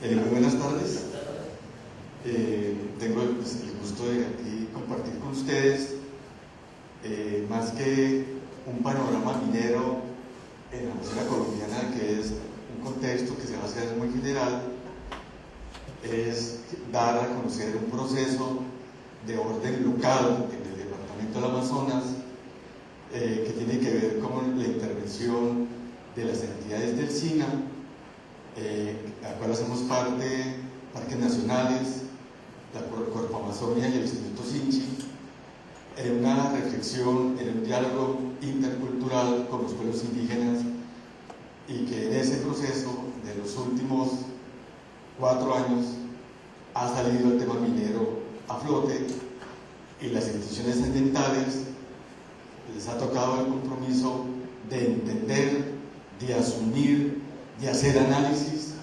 Muy buenas tardes. Tengo el gusto de aquí compartir con ustedes más que un panorama minero en la Amazonía colombiana, que es un contexto que se va a hacer muy general, es dar a conocer un proceso de orden local en el departamento del Amazonas que tiene que ver con la intervención de las entidades del SINA, a la cual hacemos parte, parques nacionales, la Corpo Amazonia y el Instituto Sinchi, en una reflexión, en un diálogo intercultural con los pueblos indígenas, y que en ese proceso de los últimos 4 años ha salido el tema minero a flote, y las instituciones ambientales les ha tocado el compromiso de entender, de asumir, de hacer análisis,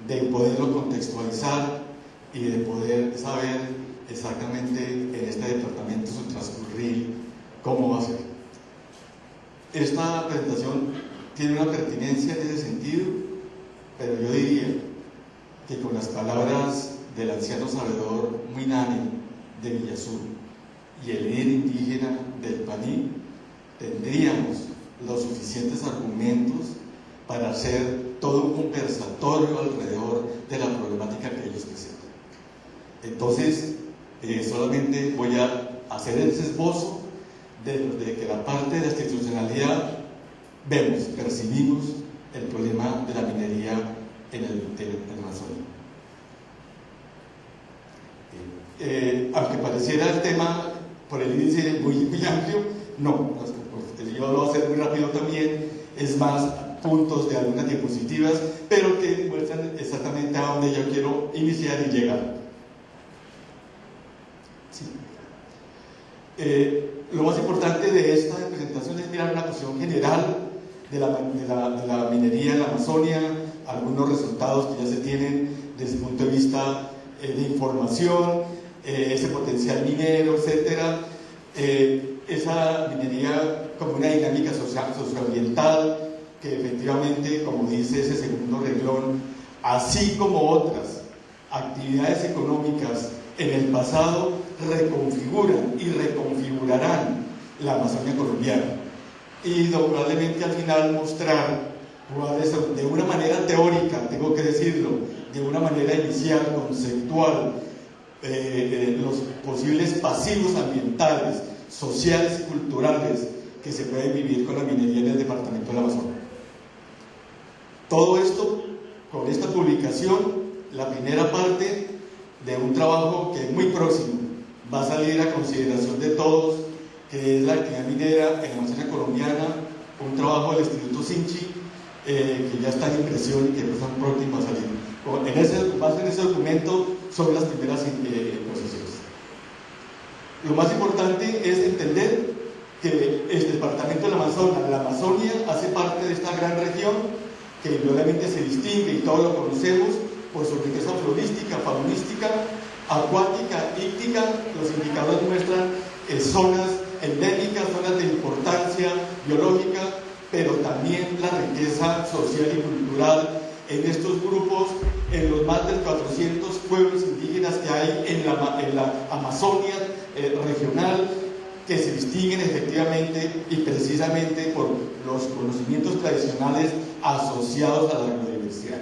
de poderlo contextualizar y de poder saber exactamente en este departamento su transcurrir, cómo va a ser. Esta presentación tiene una pertinencia en ese sentido, pero yo diría que con las palabras del anciano sabedor Muinane de Villazur y el líder indígena del Paní, tendríamos los suficientes argumentos para hacer todo un conversatorio alrededor de la problemática que ellos presentan. Entonces, solamente voy a hacer ese esbozo de que la parte de la institucionalidad percibimos el problema de la minería en el Amazonas. Aunque pareciera el tema por el índice muy amplio, no, yo lo voy a hacer muy rápido también, es más puntos de algunas diapositivas, pero que muestran exactamente a dónde yo quiero iniciar y llegar. Sí. Lo más importante de esta presentación es mirar una posición general de la minería en la Amazonia, algunos resultados que ya se tienen desde el punto de vista de información, ese potencial minero, etcétera, esa minería como una dinámica socioambiental que efectivamente, como dice ese segundo renglón, así como otras actividades económicas en el pasado, reconfiguran y reconfigurarán la Amazonía colombiana. Y probablemente al final mostrar de una manera teórica, tengo que decirlo, de una manera inicial, conceptual, los posibles pasivos ambientales, sociales y culturales que se pueden vivir con la minería en el departamento del Amazonas. Todo esto, con esta publicación, la primera parte de un trabajo que es muy próximo, va a salir a consideración de todos, que es la actividad minera en la Amazonía colombiana, un trabajo del Instituto Sinchi, que ya está en impresión y que están próximos a salir. Base en ese documento son las primeras posiciones. Lo más importante es entender que el departamento del Amazonas, la Amazonia, hace parte de esta gran región que indudablemente se distingue, y todos lo conocemos, por su riqueza florística, faunística, acuática, íctica. Los indicadores muestran zonas endémicas, zonas de importancia biológica, pero también la riqueza social y cultural en estos grupos, en los más de 400 pueblos indígenas que hay en la Amazonia regional, que se distinguen efectivamente y precisamente por los conocimientos tradicionales asociados a la biodiversidad.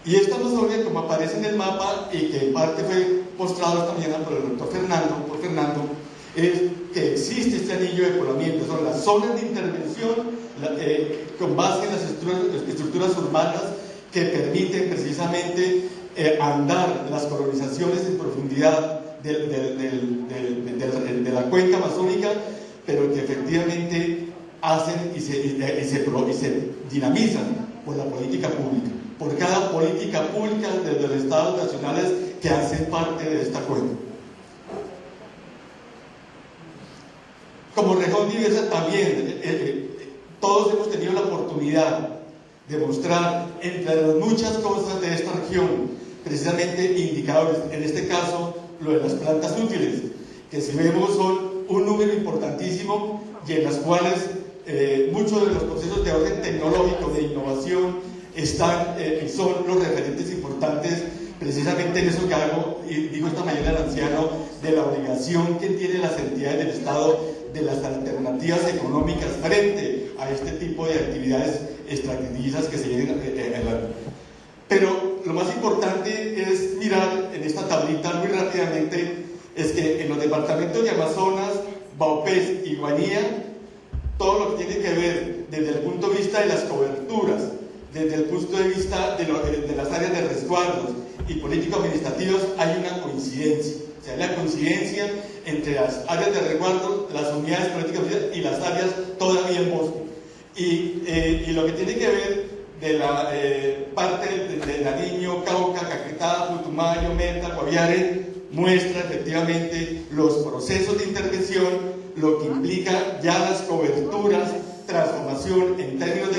Y esta Amazonia, como aparece en el mapa y que en parte fue mostrado esta mañana por el doctor Fernando, es que existe este anillo de poblamiento, son las zonas de intervención con base en las estructuras urbanas que permiten precisamente andar las colonizaciones en profundidad de la cuenca amazónica, pero que efectivamente hacen y se dinamizan por la política pública, por cada política pública desde los estados nacionales que hacen parte de esta cuenca. Como región diversa también, todos hemos tenido la oportunidad de mostrar entre las muchas cosas de esta región, precisamente indicadores, en este caso lo de las plantas útiles, que si vemos son un número importantísimo y en las cuales muchos de los procesos de orden tecnológico, de innovación, son los referentes importantes precisamente en eso que hago, y digo esta mañana al anciano, de la obligación que tienen las entidades del Estado de las alternativas económicas frente a este tipo de actividades extractivistas que se vienen adelante. Pero lo más importante es mirar en esta tablita muy rápidamente, es que en los departamentos de Amazonas, Vaupés y Guanía, todo lo que tiene que ver desde el punto de vista de las coberturas, desde el punto de vista de las áreas de resguardos y político-administrativos, hay una coincidencia. O sea, hay la coincidencia entre las áreas de resguardo, las unidades políticas y las áreas todavía en bosque. Y lo que tiene que ver de la parte de Nariño, Cauca, Caquetá, Putumayo, Meta, Guaviare, muestra efectivamente los procesos de intervención, lo que implica ya las coberturas, transformación en términos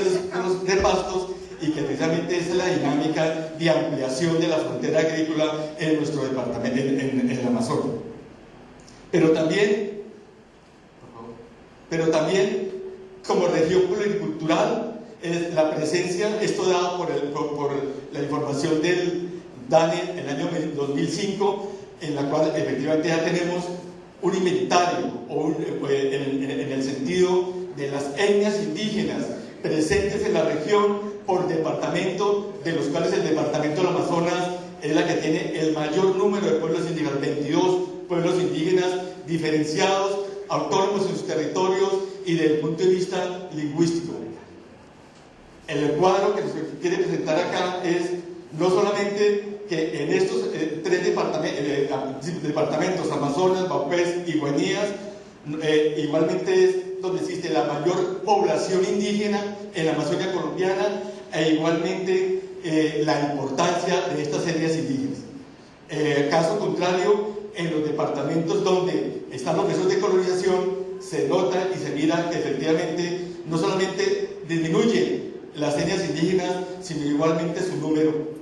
de pastos, y que precisamente esa es la dinámica de ampliación de la frontera agrícola en nuestro departamento, en el Amazonas. Pero también, como región pluricultural, la presencia, esto dado por la información del DANE en el año 2005, en la cual efectivamente ya tenemos un inventario, en el sentido de las etnias indígenas presentes en la región por departamento, de los cuales el departamento del Amazonas es la que tiene el mayor número de pueblos indígenas, 22 pueblos indígenas diferenciados, autónomos en sus territorios y desde el punto de vista lingüístico. El cuadro que se quiere presentar acá es no solamente que en estos tres departamentos, Amazonas, Vaupés y Guanías, igualmente es donde existe la mayor población indígena en la Amazonia colombiana, e igualmente la importancia de estas etnias indígenas. Caso contrario, en los departamentos donde están los procesos de colonización, se nota y se mira que efectivamente no solamente disminuyen las etnias indígenas, sino igualmente su número.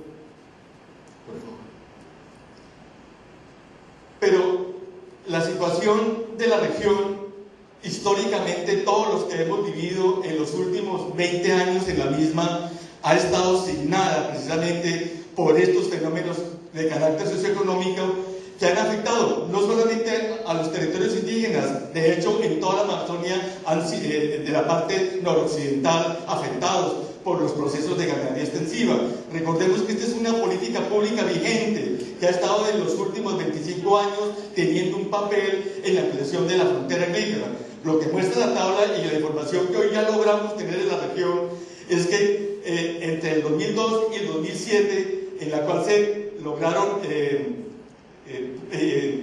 Pero la situación de la región, históricamente todos los que hemos vivido en los últimos 20 años en la misma, ha estado signada precisamente por estos fenómenos de carácter socioeconómico que han afectado no solamente a los territorios indígenas, de hecho en toda la Amazonia de la parte noroccidental afectados por los procesos de ganadería extensiva. Recordemos que esta es una política pública vigente que ha estado en los últimos 25 años teniendo un papel en la ampliación de la frontera agrícola. Lo que muestra la tabla y la información que hoy ya logramos tener en la región es que entre el 2002 y el 2007, en la cual se lograron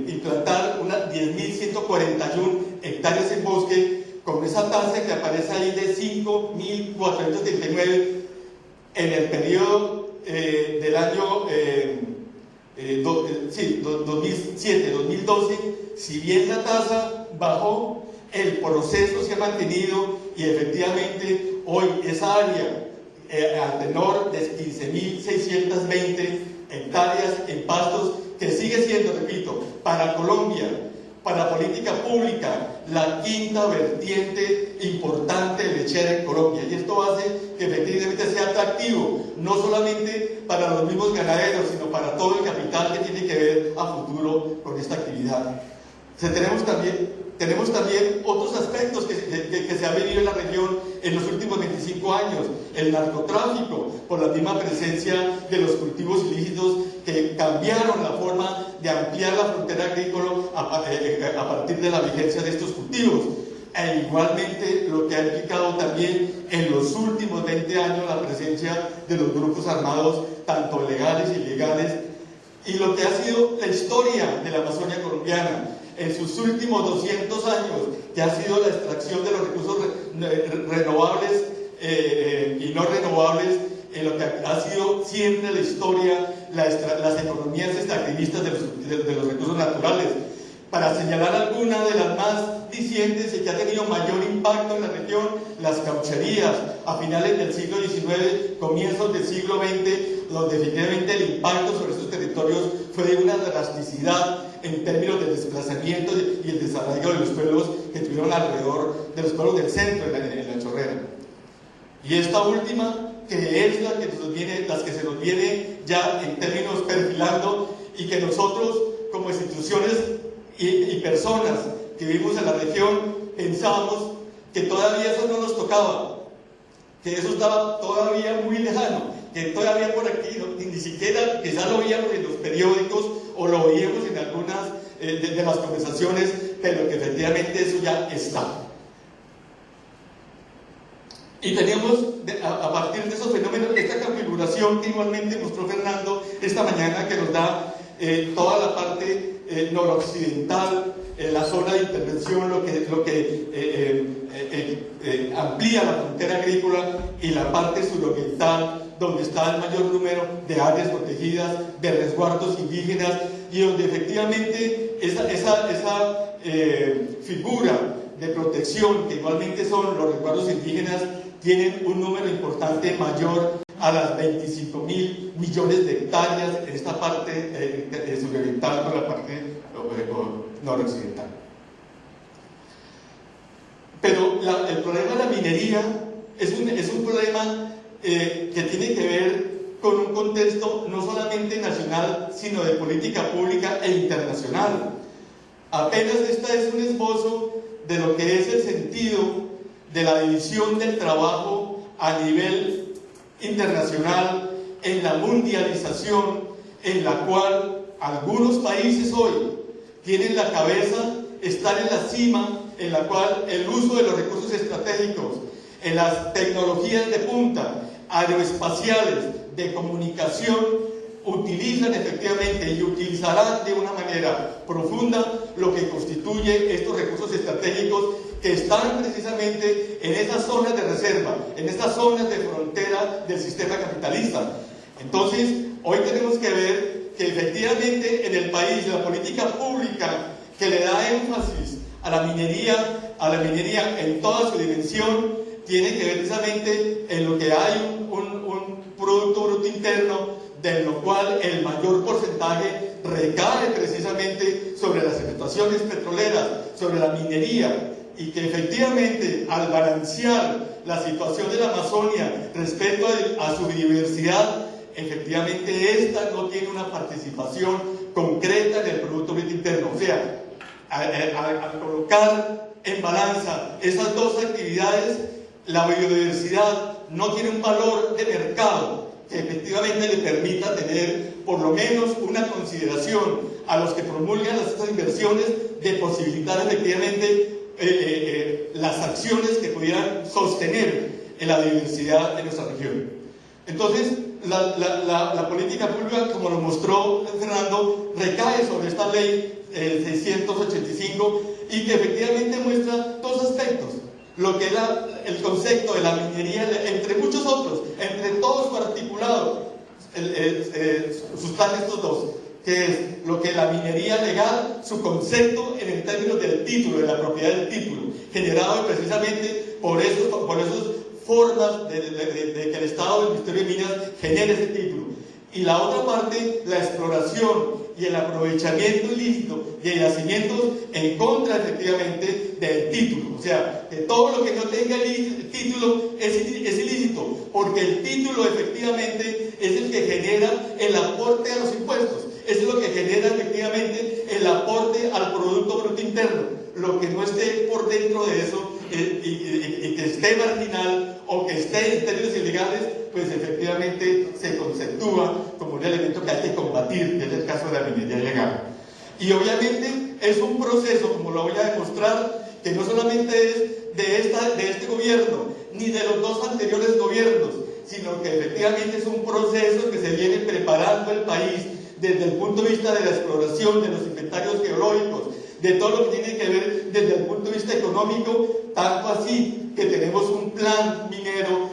implantar unas 10.141 hectáreas en bosque, con esa tasa que aparece ahí de 5.439 en el periodo del año 2007-2012. Si bien la tasa bajó, el proceso se ha mantenido y efectivamente hoy esa área al tenor de 15.620 hectáreas en pastos, que sigue siendo, repito, para Colombia, para política pública, la quinta vertiente importante lechera en Colombia. Y esto hace que efectivamente sea atractivo, no solamente para los mismos ganaderos, sino para todo el capital que tiene que ver a futuro con esta actividad. Tenemos también otros aspectos que se han vivido en la región en los últimos 25 años. El narcotráfico, por la misma presencia de los cultivos ilícitos que cambiaron la forma de ampliar la frontera agrícola a partir de la vigencia de estos cultivos. E igualmente lo que ha implicado también en los últimos 20 años la presencia de los grupos armados, tanto legales y ilegales, y lo que ha sido la historia de la Amazonia colombiana en sus últimos 200 años, que ha sido la extracción de los recursos renovables y no renovables, en lo que ha sido siempre la historia, las economías extractivistas de los recursos naturales. Para señalar alguna de las más dicientes y que ha tenido mayor impacto en la región, las caucherías a finales del siglo XIX, comienzos del siglo XX, donde efectivamente el impacto sobre estos territorios fue de una drasticidad en términos de desplazamiento y el desarrollo de los pueblos que estuvieron alrededor de los pueblos del centro, en la Chorrera. Y esta última que es las que se nos viene ya en términos perfilando, y que nosotros como instituciones y personas que vivimos en la región pensábamos que todavía eso no nos tocaba, que eso estaba todavía muy lejano, que todavía por aquí ni siquiera quizás lo veíamos en los periódicos o lo veíamos en algunas de las conversaciones, pero que efectivamente eso ya está. Y teníamos, a partir de esos fenómenos, esta configuración que igualmente mostró Fernando esta mañana, que nos da toda la parte noroccidental, la zona de intervención, lo que amplía la frontera agrícola, y la parte suroriental, donde está el mayor número de áreas protegidas, de resguardos indígenas, y donde efectivamente esa figura de protección, que igualmente son los resguardos indígenas, tienen un número importante mayor a las 25.000 millones de hectáreas en esta parte suroriental con la parte noroccidental. Pero el problema de la minería es un problema que tiene que ver con un contexto no solamente nacional, sino de política pública e internacional. Apenas esta es un esbozo de lo que es el sentido de la división del trabajo a nivel internacional, en la mundialización en la cual algunos países hoy tienen la cabeza, están en la cima, en la cual el uso de los recursos estratégicos, en las tecnologías de punta, aeroespaciales, de comunicación, utilizan efectivamente y utilizarán de una manera profunda lo que constituye estos recursos estratégicos, que están precisamente en esas zonas de reserva, en estas zonas de frontera del sistema capitalista. Entonces, hoy tenemos que ver que efectivamente en el país la política pública que le da énfasis a la minería en toda su dimensión, tiene que ver precisamente en lo que hay un Producto Bruto Interno, de lo cual el mayor porcentaje recae precisamente sobre las explotaciones petroleras, sobre la minería, y que efectivamente al balancear la situación de la Amazonia respecto a su biodiversidad, efectivamente esta no tiene una participación concreta en el Producto Bruto Interno. O sea, al colocar en balanza esas dos actividades, la biodiversidad no tiene un valor de mercado que efectivamente le permita tener por lo menos una consideración a los que promulgan estas inversiones de posibilitar efectivamente las acciones que pudieran sostener en la diversidad de nuestra región. Entonces, la política pública, como lo mostró Fernando, recae sobre esta ley 685, y que efectivamente muestra dos aspectos: lo que era el concepto de la minería, entre muchos otros, entre todo su articulado, sustan estos dos, que es lo que la minería legal, su concepto en el término del título, de la propiedad del título, generado precisamente por esas formas de que el Estado del Ministerio de Minas genere ese título. Y la otra parte, la exploración y el aprovechamiento ilícito y el yacimientos en contra efectivamente del título. O sea, que todo lo que no tenga el título es ilícito, porque el título efectivamente es el que genera el aporte a los impuestos, es lo que genera efectivamente el aporte al Producto Bruto Interno. Lo que no esté por dentro de eso y que esté marginal o que esté en términos ilegales, pues efectivamente se conceptúa como un elemento que hay que combatir, que es el caso de la minería ilegal. Y obviamente es un proceso, como lo voy a demostrar, que no solamente es de este gobierno, ni de los dos anteriores gobiernos, sino que efectivamente es un proceso que se viene preparando el país desde el punto de vista de la exploración, de los inventarios geológicos, de todo lo que tiene que ver desde el punto de vista económico, tanto así que tenemos un plan minero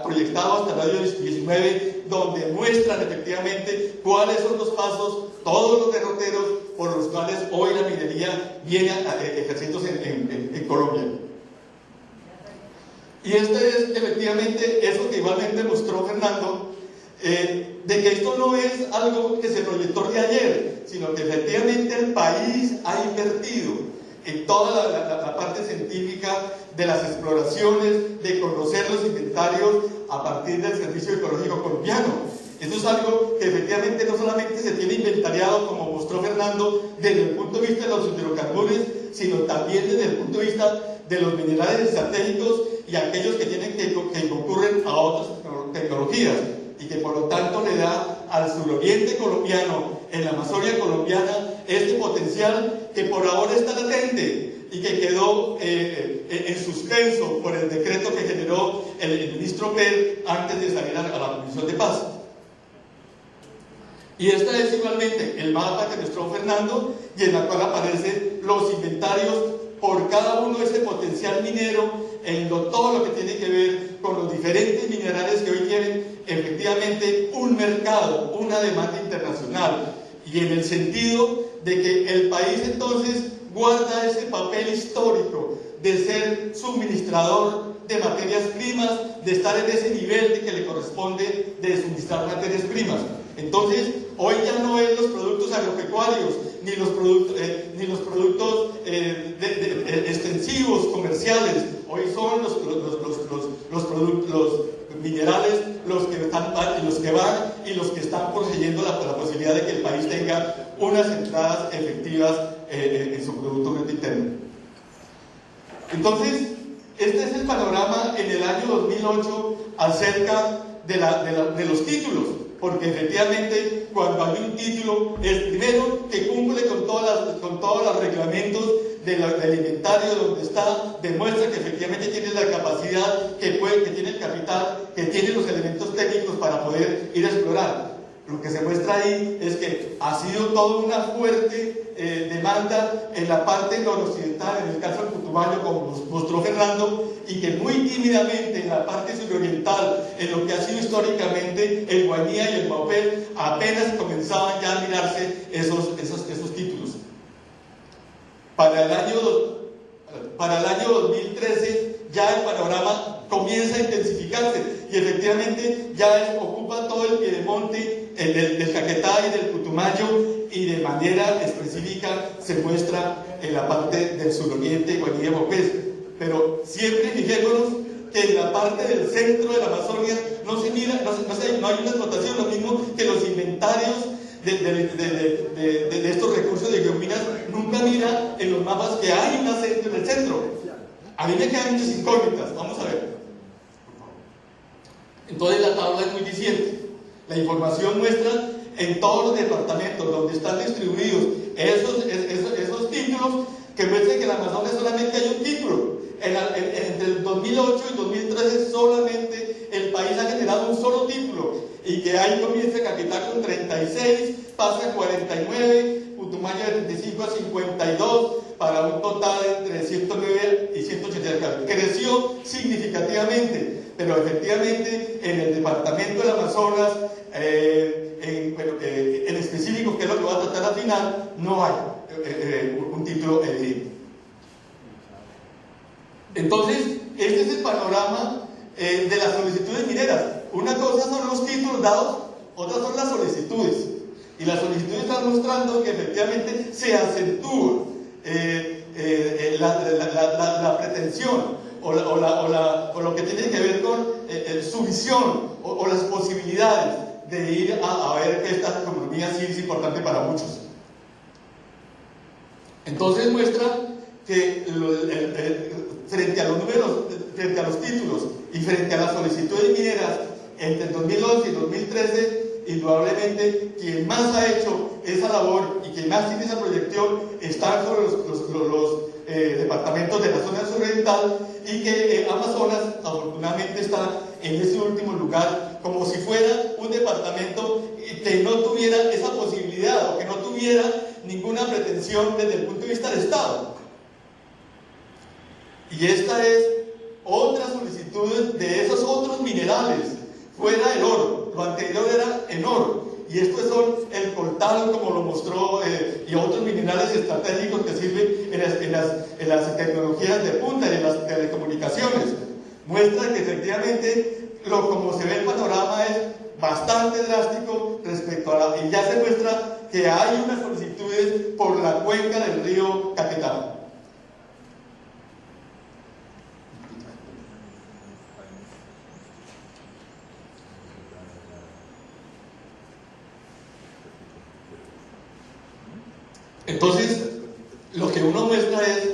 proyectado hasta el año 2019, donde muestran efectivamente cuáles son los pasos, todos los derroteros por los cuales hoy la minería viene ejerciéndose en Colombia. Y este es efectivamente eso que igualmente mostró Fernando, de que esto no es algo que se proyectó de ayer, sino que efectivamente el país ha invertido en toda la parte científica de las exploraciones, de conocer los inventarios a partir del Servicio Ecológico Colombiano. Esto es algo que efectivamente no solamente se tiene inventariado, como mostró Fernando, desde el punto de vista de los hidrocarburos, sino también desde el punto de vista de los minerales estratégicos y aquellos que concurren a otras tecnologías, y que por lo tanto le da al suroriente colombiano, en la Amazonia colombiana, este potencial que por ahora está latente y que quedó en suspenso por el decreto que generó el ministro Per antes de salir a la Comisión de Paz. Y esta es igualmente el mapa que mostró Fernando, y en la cual aparecen los inventarios por cada uno de ese potencial minero, en todo lo que tiene que ver con los diferentes minerales que hoy tienen efectivamente un mercado, una demanda internacional, y en el sentido de que el país entonces guarda ese papel histórico de ser suministrador de materias primas, de estar en ese nivel de que le corresponde de suministrar materias primas. Entonces, hoy ya no es los productos agropecuarios, ni los productos extensivos, comerciales. Hoy son los minerales los que van y los que están poseyendo la posibilidad de que el país tenga unas entradas efectivas en su Producto Bruto Interno. Entonces, este es el panorama en el año 2008 acerca de los títulos, porque efectivamente cuando hay un título, el primero que cumple con todos los reglamentos del inventario donde está, demuestra que efectivamente tiene la capacidad, que tiene el capital, que tiene los elementos técnicos para poder ir a explorar. Lo que se muestra ahí es que ha sido toda una fuerte demanda en la parte noroccidental, en el caso del Putumayo, como mostró Fernando, y que muy tímidamente en la parte suroriental, en lo que ha sido históricamente el Guainía y el Maupé, apenas comenzaban ya a mirarse esos títulos. Para el año 2013 ya el panorama comienza a intensificarse y efectivamente ya ocupa todo el piedemonte del Caquetá y del Putumayo, y de manera específica se muestra en la parte del suroriente, Guainía y Maupé. Pero siempre fijémonos que en la parte del centro de la Amazonia no hay una explotación, lo mismo que los inventarios de estos recursos de geominas, nunca mira en los mapas que hay un acento en el centro. A mí me quedan muchas incógnitas, vamos a ver. Entonces la tabla es muy diciente. La información muestra en todos los departamentos donde están distribuidos esos títulos, que muestran que en la Amazonia solamente hay un título. Entre el 2008 y 2013 solamente el país ha generado un solo título, y que ahí comienza Caquetá con 36, pasa a 49, Putumayo de 35 a 52, para un total entre 109 y 180. Creció significativamente, pero efectivamente en el departamento del Amazonas, en específico, que es lo que va a tratar al final, no hay un título evidente. Entonces, este es el panorama de las solicitudes mineras. Una cosa son los títulos dados, otras son las solicitudes. Y las solicitudes están mostrando que efectivamente se acentúa la pretensión o lo que tiene que ver con su visión o las posibilidades de ir a ver que esta economía sí es importante para muchos. Entonces muestra que frente a los números, frente a los títulos y frente a las solicitudes mineras, entre el 2011 y 2013, indudablemente quien más ha hecho esa labor y quien más tiene esa proyección están sobre los departamentos de la zona suroriental, y que Amazonas afortunadamente está en ese último lugar, como si fuera un departamento que no tuviera esa posibilidad o que no tuviera ninguna pretensión desde el punto de vista del Estado. Y esta es otra solicitud de esos otros minerales, fuera del oro. Lo anterior era en oro, y estos son el coltán, como lo mostró, y otros minerales estratégicos que sirven en las tecnologías de punta y en las telecomunicaciones. Muestra que efectivamente como se ve el panorama es bastante drástico respecto y ya se muestra que hay unas solicitudes por la cuenca del río Caquetá. Entonces, lo que uno muestra es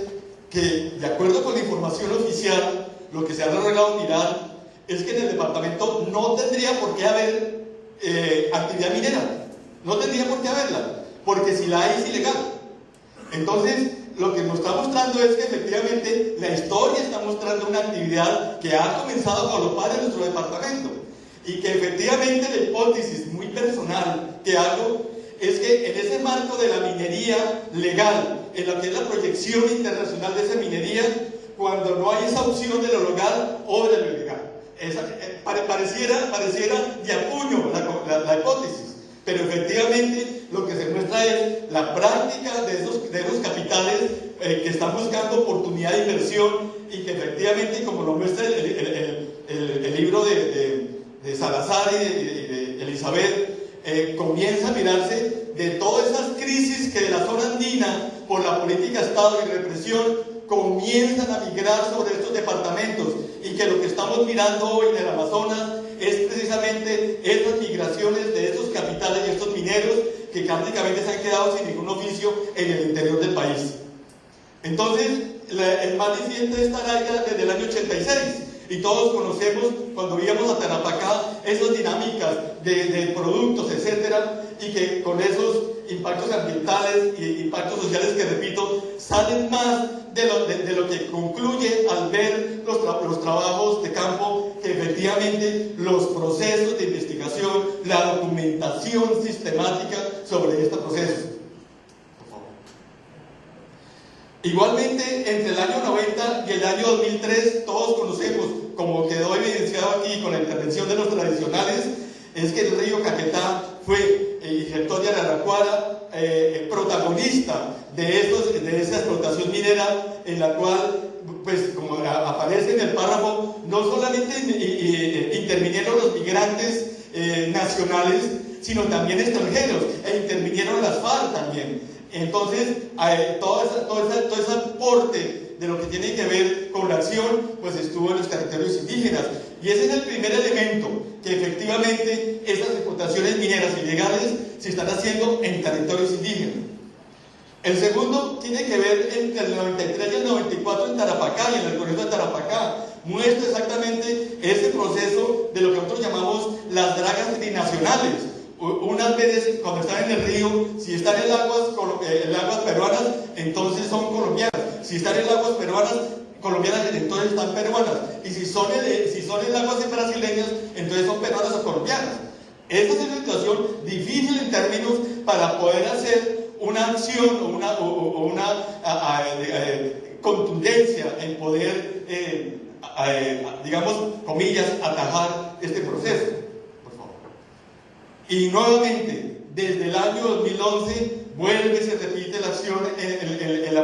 que, de acuerdo con la información oficial, lo que se ha logrado mirar es que en el departamento no tendría por qué haber actividad minera, no tendría por qué haberla, porque si la hay es ilegal. Entonces, lo que nos está mostrando es que efectivamente la historia está mostrando una actividad que ha comenzado a galopar en nuestro departamento, y que efectivamente la hipótesis muy personal que hago es que en ese marco de la minería legal, en lo que es la proyección internacional de esa minería, cuando no hay esa opción de lo legal o de lo ilegal, pareciera de apuño la hipótesis, pero efectivamente lo que se muestra es la práctica de esos capitales que están buscando oportunidad de inversión, y que efectivamente, como lo muestra el libro de Salazar y de Elizabeth, comienza a mirarse de todas esas crisis que de la zona andina, por la política de Estado y represión, comienzan a migrar sobre estos departamentos, y que lo que estamos mirando hoy en el Amazonas es precisamente estas migraciones de estos capitales y estos mineros que prácticamente se han quedado sin ningún oficio en el interior del país. Entonces, el más reciente está desde el año 86, y todos conocemos, cuando íbamos a Tarapacá, esas dinámicas de productos, etcétera, y que con esos impactos ambientales y impactos sociales que, repito, salen más de lo que concluye al ver los trabajos de campo, que efectivamente los procesos de investigación, la documentación sistemática sobre estos procesos. Por favor. Igualmente, entre el año 90 y el año 2003, todos conocemos, como quedó evidenciado aquí con la intervención de los tradicionales, es que el río Caquetá fue, y Rectoria de Araraquara, protagonista de esa explotación minera, en la cual, pues como aparece en el párrafo, no solamente intervinieron los migrantes nacionales, sino también extranjeros, e intervinieron las FARC también. Entonces, todo ese aporte de lo que tiene que ver con la acción, pues estuvo en los territorios indígenas. Y ese es el primer elemento, que efectivamente estas explotaciones mineras ilegales se están haciendo en territorios indígenas. El segundo tiene que ver entre el 93 y el 94 en Tarapacá, y en el corredor de Tarapacá. Muestra exactamente ese proceso de lo que nosotros llamamos las dragas trinacionales. Unas veces, cuando están en el río, si están en aguas peruanas, entonces son colombianas. Si están en aguas peruanas, colombianas, entonces están peruanas. Y si son en aguas brasileñas, entonces son peruanas o colombianas. Esta es una situación difícil en términos para poder hacer una acción o una contundencia en poder, digamos, comillas, atajar este proceso. Y nuevamente, desde el año 2011, vuelve y se repite la acción en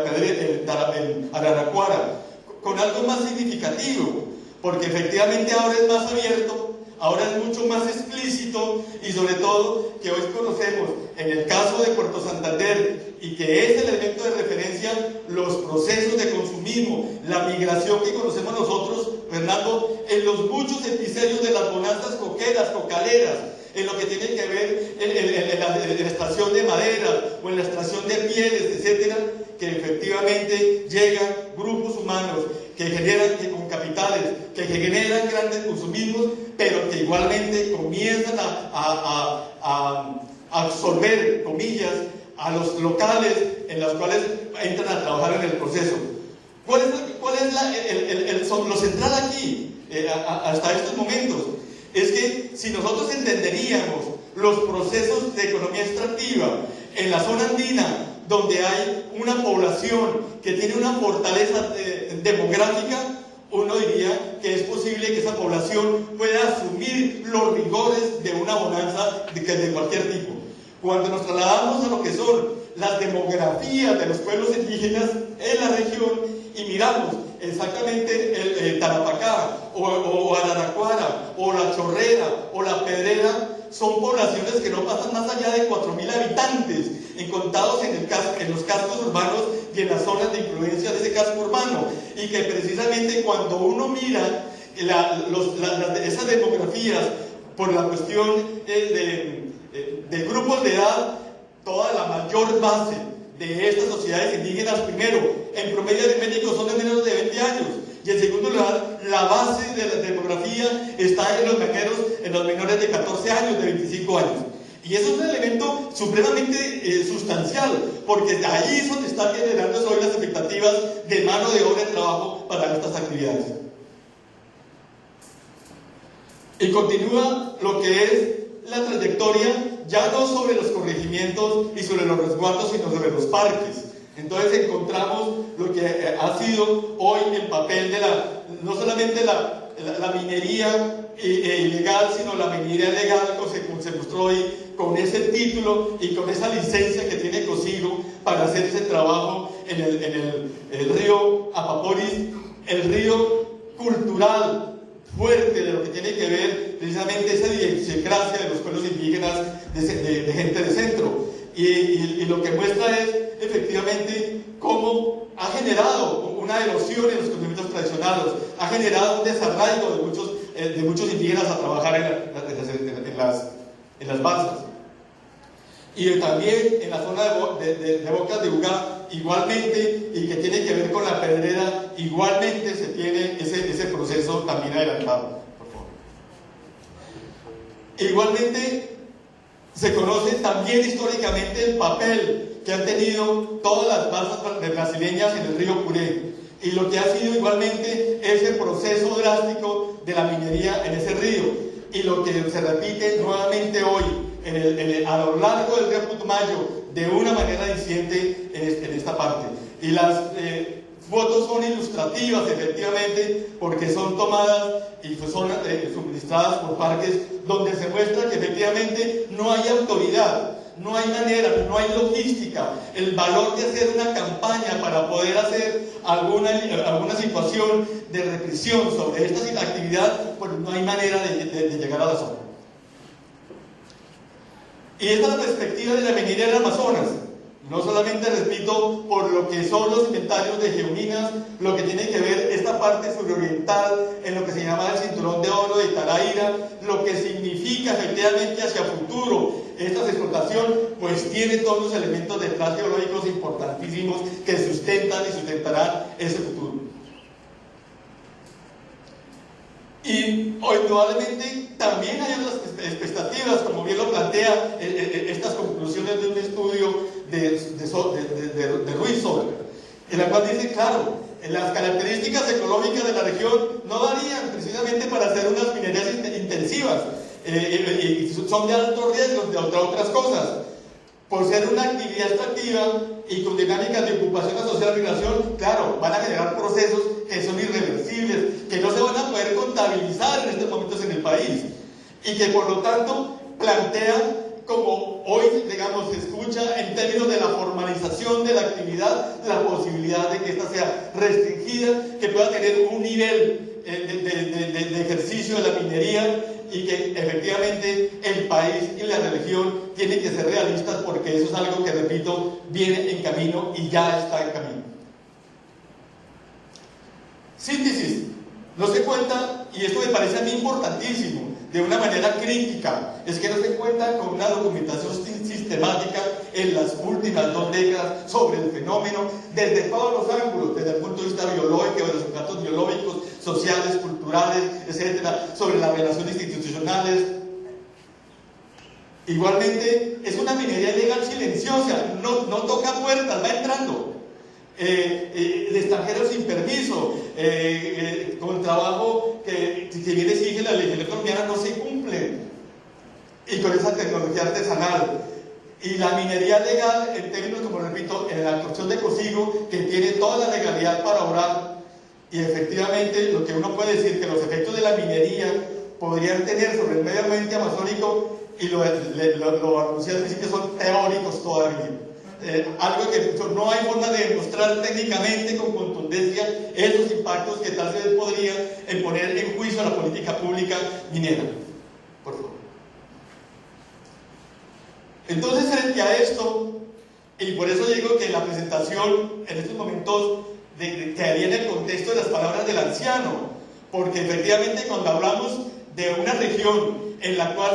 Araraquara, con algo más significativo, porque efectivamente ahora es más abierto, ahora es mucho más explícito, y sobre todo que hoy conocemos, en el caso de Puerto Santander, y que es el elemento de referencia, los procesos de consumismo, la migración que conocemos nosotros, Fernando, en los muchos episodios de las bonanzas coqueras, cocaleras, en lo que tiene que ver en la extracción de madera o en la extracción de pieles, etcétera, que efectivamente llegan grupos humanos con capitales que generan grandes consumismos, pero que igualmente comienzan a absorber, comillas, a los locales en los cuales entran a trabajar en el proceso. ¿Cuál es lo central aquí, hasta estos momentos? Es que si nosotros entenderíamos los procesos de economía extractiva en la zona andina, donde hay una población que tiene una fortaleza demográfica, uno diría que es posible que esa población pueda asumir los rigores de una bonanza de cualquier tipo. Cuando nos trasladamos a lo que son las demografías de los pueblos indígenas en la región y miramos exactamente el Tarapacá o Araraquara o la Chorrera o la Pedrera, son poblaciones que no pasan más allá de 4.000 habitantes, contados en los cascos urbanos y en las zonas de influencia de ese casco urbano, y que precisamente cuando uno mira esas demografías por la cuestión de grupos de edad, toda la mayor base de estas sociedades indígenas, primero, en promedio aritmético son de menos de 20 años. Y en segundo lugar, la base de la demografía está en los menores de 14 años, de 25 años. Y eso es un elemento supremamente sustancial, porque ahí es donde están generando hoy las expectativas de mano de obra de trabajo para estas actividades. Y continúa lo que es la trayectoria, ya no sobre los corregimientos y sobre los resguardos, sino sobre los parques. Entonces encontramos lo que ha sido hoy el papel de no solamente la minería ilegal, sino la minería legal, que se mostró hoy con ese título y con esa licencia que tiene consigo para hacer ese trabajo en el río Apaporis, el río cultural fuerte de lo que tiene que ver precisamente esa idiosincrasia de los pueblos indígenas de gente de centro. Y lo que muestra es efectivamente cómo ha generado una erosión en los conocimientos tradicionales, ha generado un desarraigo de muchos indígenas a trabajar en las balsas. Y también en la zona de Bocas de Ugá, igualmente, y que tiene que ver con la pedrera, igualmente se tiene ese proceso también adelantado. Por favor. Igualmente, se conoce también históricamente el papel que han tenido todas las balsas brasileñas en el río Puré, y lo que ha sido igualmente ese proceso drástico de la minería en ese río, y lo que se repite nuevamente hoy a lo largo del río Putumayo de una manera diciente en esta parte. Y las fotos son ilustrativas, efectivamente, porque son tomadas y son suministradas por parques donde se muestra que efectivamente no hay autoridad, no hay manera, no hay logística, el valor de hacer una campaña para poder hacer alguna situación de represión sobre esta actividad, pues no hay manera de llegar a la zona. Y esta es la perspectiva de la minería del Amazonas. No solamente, repito, por lo que son los inventarios de geominas, lo que tiene que ver esta parte suroriental, en lo que se llama el cinturón de oro de Taraira, lo que significa efectivamente hacia futuro esta explotación, pues tiene todos los elementos detrás geológicos importantísimos que sustentan y sustentarán ese futuro. Y indudablemente también hay otras expectativas, como bien lo plantea estas conclusiones de un estudio de Ruiz Soler, en la cual dice, claro, las características ecológicas de la región no varían precisamente para hacer unas minerías intensivas, y son de alto riesgo, entre otras cosas. Por ser una actividad extractiva y con dinámicas de ocupación asociada a la migración, claro, van a generar procesos que son irreversibles, que no se van a poder contabilizar en estos momentos en el país, y que por lo tanto plantean, como hoy, digamos, se escucha en términos de la formalización de la actividad, la posibilidad de que ésta sea restringida, que pueda tener un nivel de ejercicio de la minería, y que efectivamente el país y la región tienen que ser realistas, porque eso es algo que, repito, viene en camino y ya está en camino. Síntesis. No se cuenta, y esto me parece a mí importantísimo, de una manera crítica, es que no se cuenta con una documentación sistemática en las últimas 2 décadas sobre el fenómeno, desde todos los ángulos, desde el punto de vista biológico, de los impactos biológicos, sociales, culturales, etcétera, sobre las relaciones institucionales. Igualmente, es una minería ilegal silenciosa, no toca puertas, va entrando. De extranjeros sin permiso, con trabajo que si bien exige la legislación colombiana no se cumple, y con esa tecnología artesanal. Y la minería legal, en términos, como repito, en la construcción de Cosigo, que tiene toda la legalidad para obrar, y efectivamente lo que uno puede decir, que los efectos de la minería podrían tener sobre el medio ambiente amazónico, y lo anuncié al principio, son teóricos todavía. Algo que no hay forma de demostrar técnicamente con contundencia esos impactos que tal vez podría poner en juicio a la política pública minera. Por favor. Entonces, frente a esto, y por eso digo que la presentación en estos momentos quedaría en el contexto de las palabras del anciano, porque efectivamente cuando hablamos de una región en la cual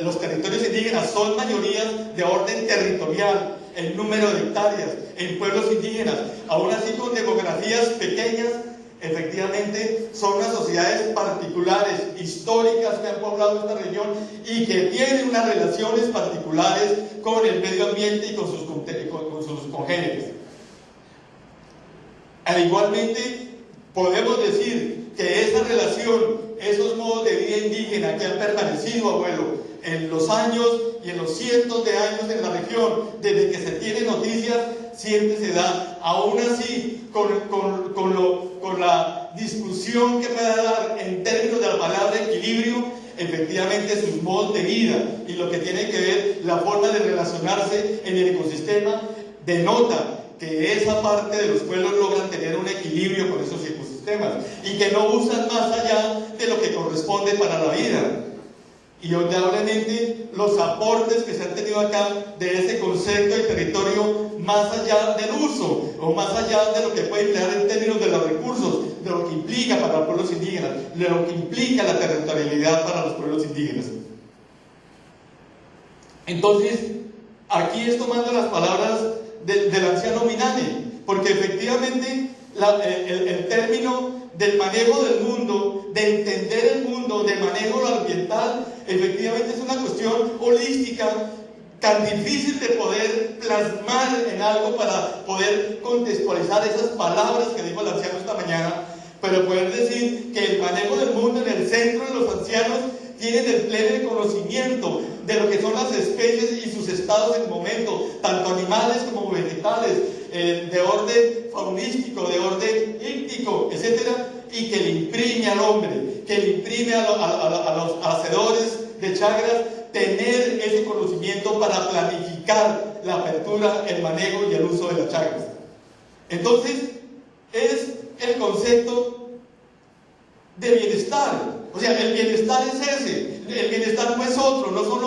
los territorios indígenas son mayorías de orden territorial, en número de hectáreas, en pueblos indígenas, aún así con demografías pequeñas, efectivamente son unas sociedades particulares, históricas, que han poblado esta región y que tienen unas relaciones particulares con el medio ambiente y con sus congéneres. Igualmente, podemos decir que esa relación, esos modos de vida indígena que han permanecido, abuelo, en los años y en los cientos de años en la región, desde que se tiene noticias, siempre se da, aún así, con la discusión que pueda dar en términos de la palabra equilibrio, efectivamente sus modos de vida y lo que tiene que ver la forma de relacionarse en el ecosistema, denota que esa parte de los pueblos logran tener un equilibrio con esos ecosistemas y que no usan más allá de lo que corresponde para la vida. Y obviamente los aportes que se han tenido acá de ese concepto de territorio más allá del uso o más allá de lo que puede emplear en términos de los recursos, de lo que implica para los pueblos indígenas, de lo que implica la territorialidad para los pueblos indígenas. Entonces, aquí es tomando las palabras del anciano Minane, porque efectivamente el término del manejo del mundo, de entender el mundo, de manejo ambiental, efectivamente es una cuestión holística, tan difícil de poder plasmar en algo para poder contextualizar esas palabras que dijo el anciano esta mañana, pero poder decir que el manejo del mundo en el centro de los ancianos tienen el pleno conocimiento de lo que son las especies y sus estados en el momento, tanto animales como vegetales, de orden faunístico, de orden íctico, etc., y que le imprime al hombre, que le imprime a los hacedores de chagras tener ese conocimiento para planificar la apertura, el manejo y el uso de las chagras. Entonces, es el concepto de bienestar. O sea, el bienestar es ese. El bienestar no es otro, no son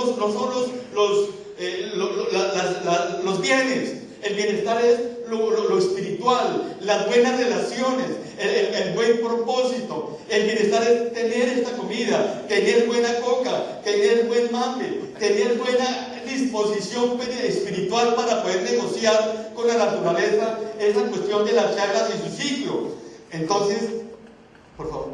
los bienes. El bienestar es lo espiritual, las buenas relaciones, el buen propósito. El bienestar es tener esta comida, tener buena coca, tener buen mame, tener buena disposición espiritual para poder negociar con la naturaleza esa cuestión de las chagras y su ciclo. Entonces, por favor,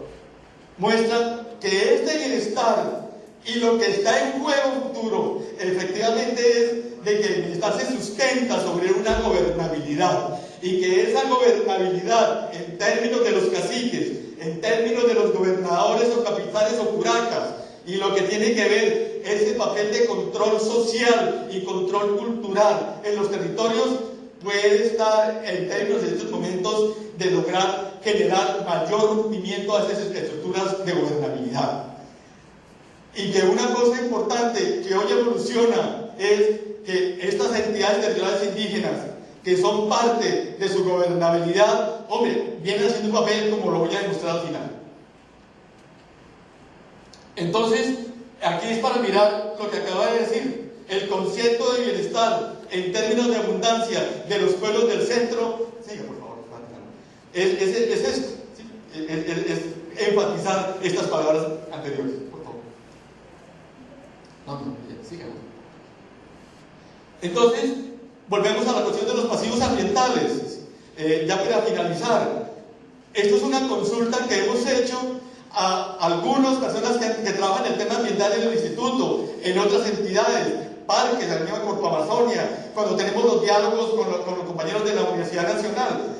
muestra que este bienestar y lo que está en juego futuro efectivamente es de que el bienestar se sustenta sobre una gobernabilidad y que esa gobernabilidad en términos de los caciques, en términos de los gobernadores o capitanes o curacas, y lo que tiene que ver ese papel de control social y control cultural en los territorios puede estar en términos de estos momentos de lograr generar mayor rompimiento a esas estructuras de gobernabilidad. Y que una cosa importante que hoy evoluciona es que estas entidades territoriales indígenas, que son parte de su gobernabilidad, hombre, vienen haciendo un papel como lo voy a demostrar al final. Entonces, aquí es para mirar lo que acaba de decir, el concepto de bienestar en términos de abundancia de los pueblos del centro. Siga, por favor, es esto, ¿sí? Es enfatizar estas palabras anteriores, por favor. No, siga. Entonces, volvemos a la cuestión de los pasivos ambientales. Ya para finalizar, esto es una consulta que hemos hecho a algunas personas que trabajan el tema ambiental en el instituto, en otras entidades, parques, la misma Corpo Amazonia, cuando tenemos los diálogos con los compañeros de la Universidad Nacional.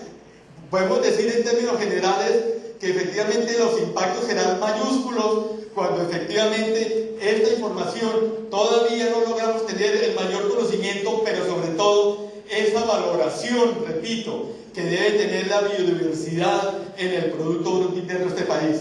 Podemos decir en términos generales que efectivamente los impactos serán mayúsculos cuando efectivamente esta información todavía no logramos tener el mayor conocimiento, pero sobre todo esa valoración, repito, que debe tener la biodiversidad en el Producto Bruto Interno de este país.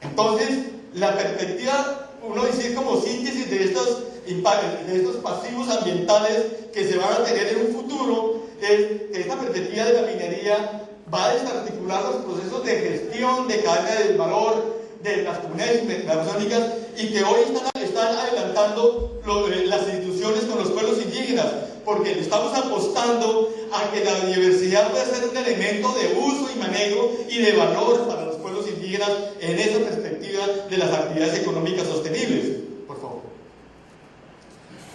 Entonces, la perspectiva, uno dice como síntesis de estos impactos, de estos pasivos ambientales que se van a tener en un futuro, es que esta perspectiva de la minería va a desarticular los procesos de gestión de cadena del valor de las comunidades amazónicas y que hoy están adelantando las instituciones con los pueblos indígenas, porque estamos apostando a que la biodiversidad puede ser un elemento de uso y manejo y de valor para los pueblos indígenas en esa perspectiva de las actividades económicas sostenibles. Por favor.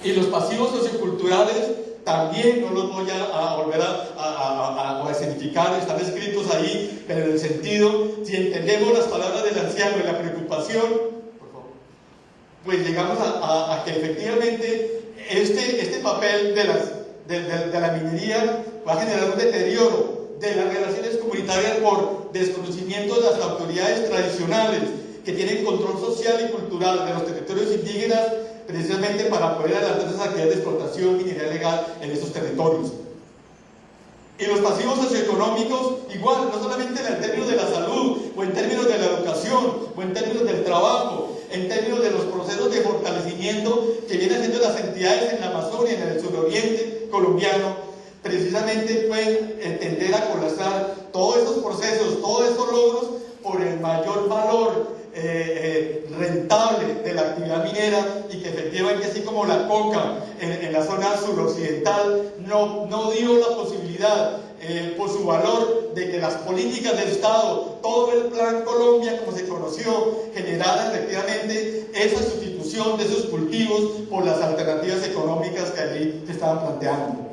Y los pasivos socioculturales también no los voy a volver a escenificar, están escritos ahí, pero en el sentido, si entendemos las palabras del anciano y la preocupación, por favor, pues llegamos a que efectivamente este papel de la minería va a generar un deterioro de las relaciones comunitarias por desconocimiento de las autoridades tradicionales que tienen control social y cultural de los territorios indígenas, precisamente para poder adelantar esas actividades de explotación minera legal en esos territorios. Y los pasivos socioeconómicos, igual, no solamente en términos de la salud, o en términos de la educación, o en términos del trabajo, en términos de los procesos de fortalecimiento que vienen haciendo las entidades en la Amazonia, en el suroriente colombiano, precisamente pueden tender a colapsar todos esos procesos, todos esos logros, por el mayor valor rentable de la actividad minera, y que efectivamente, así como la coca en la zona suroccidental no dio la posibilidad por su valor de que las políticas del Estado, todo el Plan Colombia como se conoció, generara efectivamente esa sustitución de esos cultivos por las alternativas económicas que allí se estaban planteando.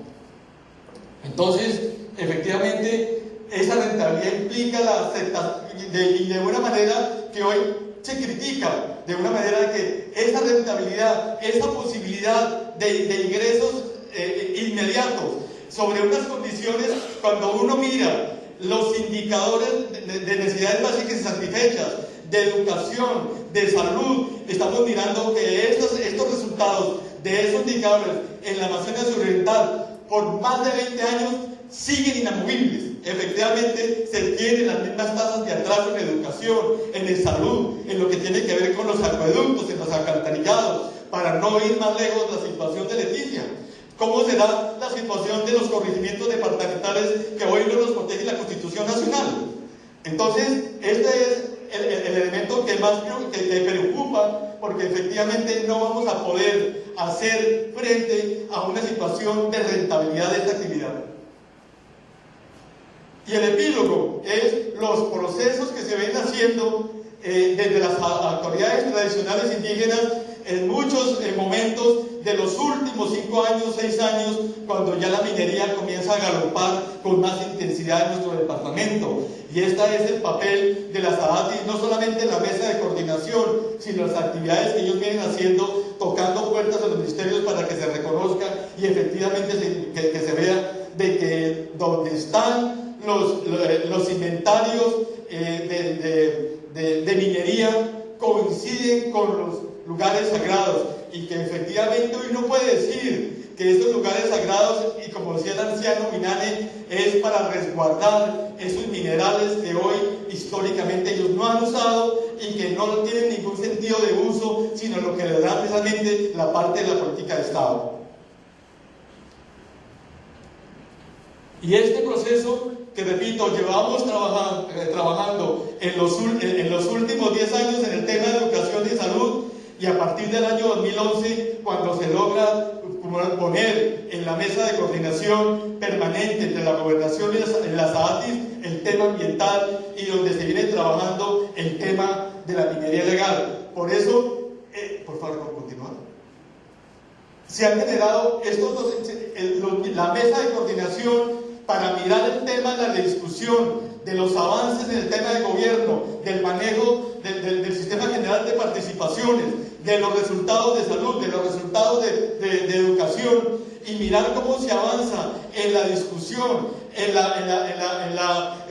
Entonces, efectivamente, esa rentabilidad implica la aceptación, y de una manera que hoy se critica, de una manera que esa rentabilidad, esa posibilidad de ingresos inmediatos, sobre unas condiciones, cuando uno mira los indicadores de necesidades básicas y satisfechas, de educación, de salud, estamos mirando que estos resultados de esos indicadores en la Amazonia Suroriental por más de 20 años siguen inamovibles. Efectivamente, se tienen las mismas tasas de atraso en educación, en salud, en lo que tiene que ver con los acueductos, en los alcantarillados, para no ir más lejos la situación de Leticia. ¿Cómo será la situación de los corregimientos departamentales que hoy no los protege la Constitución Nacional? Entonces, este es el elemento que más que preocupa, porque efectivamente no vamos a poder hacer frente a una situación de rentabilidad de esta actividad. Y el epílogo es los procesos que se ven haciendo desde las autoridades tradicionales indígenas en muchos momentos de los últimos 5 años, 6 años, cuando ya la minería comienza a galopar con más intensidad en nuestro departamento. Y este es el papel de las ADATI, no solamente en la mesa de coordinación, sino las actividades que ellos vienen haciendo, tocando puertas a los ministerios para que se reconozca y efectivamente que se vea de que donde están los inventarios de minería coinciden con los lugares sagrados, y que efectivamente hoy no puede decir que esos lugares sagrados, y como decía el anciano Minane, es para resguardar esos minerales que hoy históricamente ellos no han usado y que no tienen ningún sentido de uso, sino lo que le da precisamente la parte de la política de Estado. Y este proceso, que repito, llevamos trabajando en los últimos 10 años en el tema de educación y salud, y a partir del año 2011, cuando se logra poner en la mesa de coordinación permanente entre la gobernación y las ADATIS el tema ambiental, y donde se viene trabajando el tema de la minería legal. Por eso, por favor, continuar. Se han generado estos dos, la mesa de coordinación para mirar el tema de la discusión de los avances en el tema de gobierno, del manejo del sistema general de participaciones, de los resultados de salud, de los resultados de educación, y mirar cómo se avanza en la discusión, en la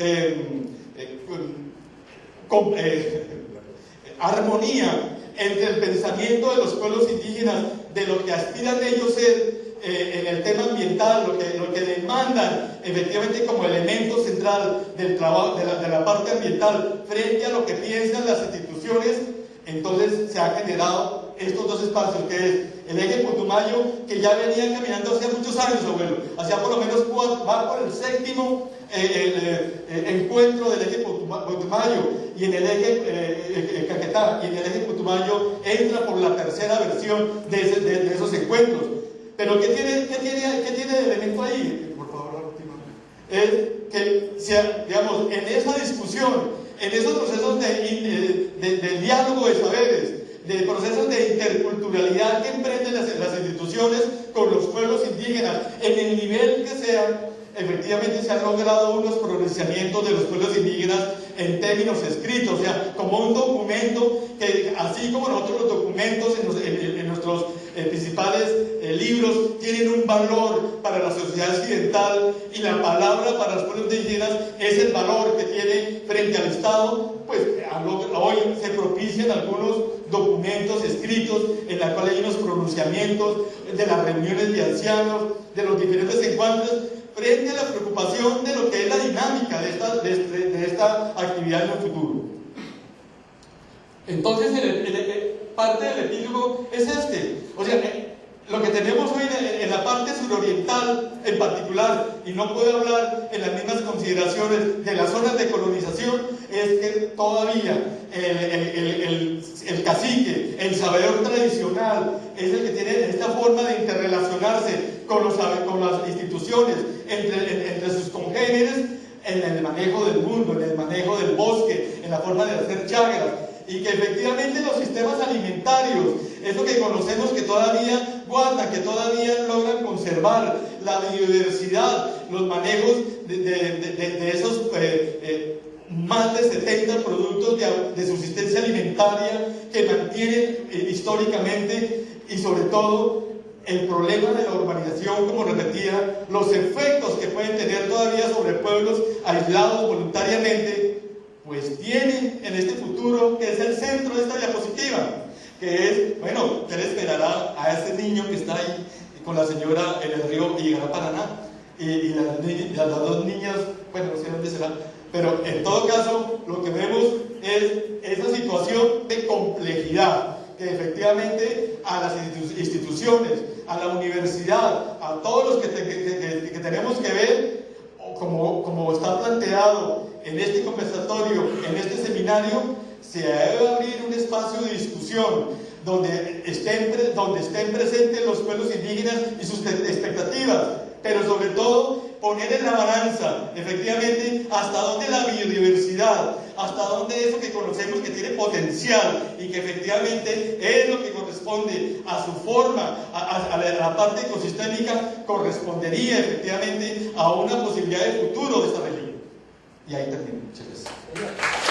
armonía entre el pensamiento de los pueblos indígenas, de lo que aspiran ellos ser en el tema ambiental, lo que demandan efectivamente como elemento central del trabajo, de la parte ambiental, frente a lo que piensan las instituciones. Entonces se han generado estos dos espacios, que es el eje Putumayo, que ya venía caminando hace muchos años, abuelo, hacía por lo menos va por el 7º encuentro del eje Putumayo, y en el eje Caquetá, y en el eje Putumayo entra por la 3ª versión de esos encuentros. Pero ¿qué tiene de elemento ahí? Por favor, la última. Es que, digamos, en esa discusión, en esos procesos de diálogo de saberes, de procesos de interculturalidad que emprenden las instituciones con los pueblos indígenas, en el nivel que sea, efectivamente se han logrado unos pronunciamientos de los pueblos indígenas en términos escritos, o sea, como un documento que, así como nosotros los documentos en nuestros principales libros tienen un valor para la sociedad occidental, y la palabra para los pueblos indígenas es el valor que tiene frente al Estado, pues hoy se propician algunos documentos escritos en los cuales hay unos pronunciamientos de las reuniones de ancianos, de los diferentes encuentros, frente a la preocupación de lo que es la dinámica de esta actividad en el futuro. Entonces, parte del epílogo es este. O sea, lo que tenemos hoy en la parte suroriental en particular, y no puedo hablar en las mismas consideraciones de las zonas de colonización, es que todavía el cacique, el sabedor tradicional, es el que tiene esta forma de interrelacionarse con las instituciones, entre sus congéneres, en el manejo del mundo, en el manejo del bosque, en la forma de hacer chagras, y que efectivamente los sistemas alimentarios es lo que conocemos, que todavía guardan, que todavía logran conservar la biodiversidad, los manejos de esos más de 70 productos de subsistencia alimentaria que mantienen históricamente, y sobre todo el problema de la urbanización, como repetía, los efectos que pueden tener todavía sobre pueblos aislados voluntariamente, pues tienen en este futuro, que es el centro de esta diapositiva, que es, bueno, ¿qué le esperará a ese niño que está ahí con la señora en el río y llegará a Paraná? Y las dos niñas, bueno, no sé dónde será, pero en todo caso, lo que vemos es esa situación de complejidad, que efectivamente a las instituciones, a la universidad, a todos los que tenemos que ver, como está planteado en este conversatorio, en este seminario, se debe abrir un espacio de discusión donde estén presentes los pueblos indígenas y sus expectativas, pero sobre todo poner en la balanza, efectivamente, hasta dónde la biodiversidad, hasta dónde eso que conocemos que tiene potencial y que efectivamente es lo que corresponde a su forma, a la parte ecosistémica, correspondería efectivamente a una posibilidad de futuro de esta región. Y ahí termino. Muchas gracias.